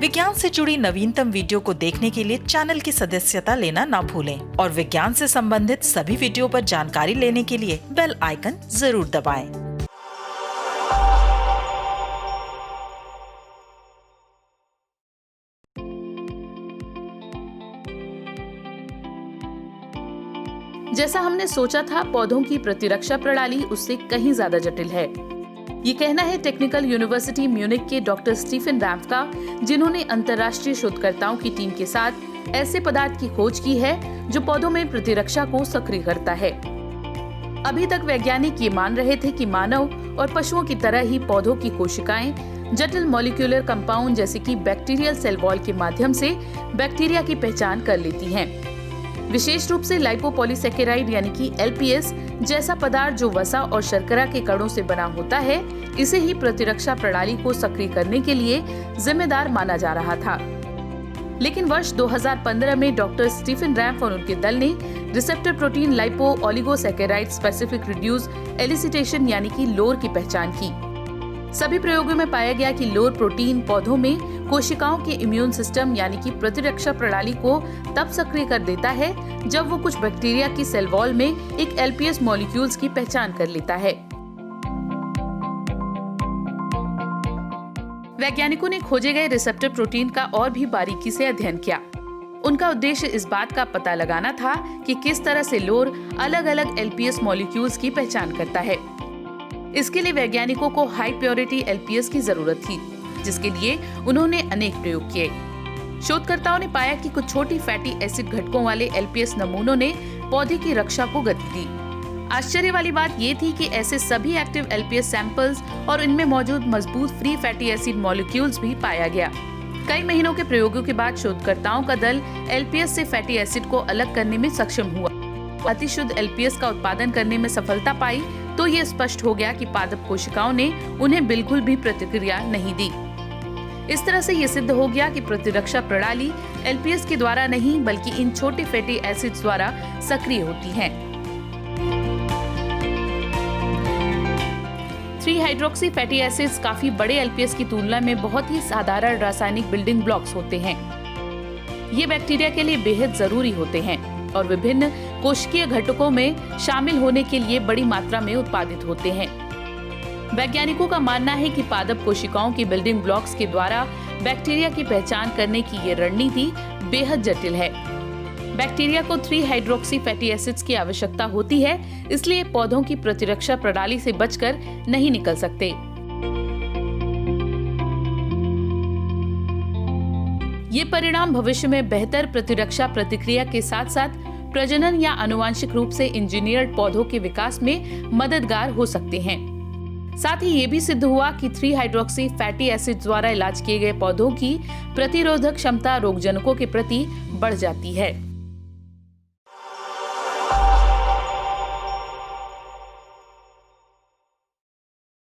विज्ञान से जुड़ी नवीनतम वीडियो को देखने के लिए चैनल की सदस्यता लेना ना भूलें और विज्ञान से संबंधित सभी वीडियो पर जानकारी लेने के लिए बेल आइकन जरूर दबाएं। जैसा हमने सोचा था, पौधों की प्रतिरक्षा प्रणाली उससे कहीं ज्यादा जटिल है। ये कहना है टेक्निकल यूनिवर्सिटी म्यूनिख के डॉक्टर स्टीफन रैम्फ का, जिन्होंने अंतर्राष्ट्रीय शोधकर्ताओं की टीम के साथ ऐसे पदार्थ की खोज की है जो पौधों में प्रतिरक्षा को सक्रिय करता है। अभी तक वैज्ञानिक ये मान रहे थे कि मानव और पशुओं की तरह ही पौधों की कोशिकाएं जटिल मॉलिक्यूलर कंपाउंड जैसे कि बैक्टीरियल सेल वॉल के माध्यम से बैक्टीरिया की पहचान कर लेती हैं। विशेष रूप से लाइपोपॉलीसैकेराइड यानी कि LPS जैसा पदार्थ जो वसा और शर्करा के कणों से बना होता है, इसे ही प्रतिरक्षा प्रणाली को सक्रिय करने के लिए जिम्मेदार माना जा रहा था। लेकिन वर्ष 2015 में डॉक्टर स्टीफन रैम्फ और उनके दल ने receptor protein lipo oligosaccharide specific reduce elicitation यानी कि लोर की पहचान की। सभी प्रयोगों में पाया गया कि लोर प्रोटीन पौधों में कोशिकाओं के इम्यून सिस्टम यानी कि प्रतिरक्षा प्रणाली को तब सक्रिय कर देता है जब वो कुछ बैक्टीरिया की सेल वॉल में एक LPS मॉलिक्यूल्स की पहचान कर लेता है। वैज्ञानिकों ने खोजे गए रिसेप्टर प्रोटीन का और भी बारीकी से अध्ययन किया। उनका उद्देश्य इस बात का पता लगाना था कि किस तरह से लोर अलग अलग LPS मॉलिक्यूल्स की पहचान करता है। इसके लिए वैज्ञानिकों को हाई प्योरिटी LPS की जरूरत थी, जिसके लिए उन्होंने अनेक प्रयोग किए। शोधकर्ताओं ने पाया कि कुछ छोटी फैटी एसिड घटकों वाले LPS नमूनों ने पौधे की रक्षा को गति दी। आश्चर्य वाली बात ये थी कि ऐसे सभी एक्टिव LPS सैंपल्स और इनमें मौजूद मजबूत फ्री फैटी एसिड मॉलिक्यूल्स भी पाया गया। कई महीनों के प्रयोगों के बाद शोधकर्ताओं का दल LPS से फैटी एसिड को अलग करने में सक्षम हुआ। अतिशुद्ध LPS का उत्पादन करने में सफलता पाई तो ये स्पष्ट हो गया कि पादप कोशिकाओं ने उन्हें बिल्कुल भी प्रतिक्रिया नहीं दी। इस तरह से ये सिद्ध हो गया कि प्रतिरक्षा प्रणाली LPS के द्वारा नहीं बल्कि इन छोटे फैटी एसिड्स द्वारा सक्रिय होती है। 3-हाइड्रोक्सी फैटी एसिड्स काफी बड़े LPS की तुलना में बहुत ही साधारण रासायनिक बिल्डिंग ब्लॉक्स होते हैं। ये बैक्टीरिया के लिए बेहद जरूरी होते हैं और विभिन्न कोशिकीय घटकों में शामिल होने के लिए बड़ी मात्रा में उत्पादित होते हैं। वैज्ञानिकों का मानना है कि पादप कोशिकाओं की बिल्डिंग ब्लॉक्स के द्वारा बैक्टीरिया की पहचान करने की ये रणनीति बेहद जटिल है। बैक्टीरिया को 3-हाइड्रोक्सी फैटी एसिड्स की आवश्यकता होती है, इसलिए पौधों की प्रतिरक्षा प्रणाली से बचकर नहीं निकल सकते। ये परिणाम भविष्य में बेहतर प्रतिरक्षा प्रतिक्रिया के साथ साथ प्रजनन या आनुवांशिक रूप से इंजीनियर्ड पौधों के विकास में मददगार हो सकते हैं। साथ ही ये भी सिद्ध हुआ कि 3-हाइड्रोक्सी फैटी एसिड द्वारा इलाज किए गए पौधों की प्रतिरोधक क्षमता रोगजनकों के प्रति बढ़ जाती है।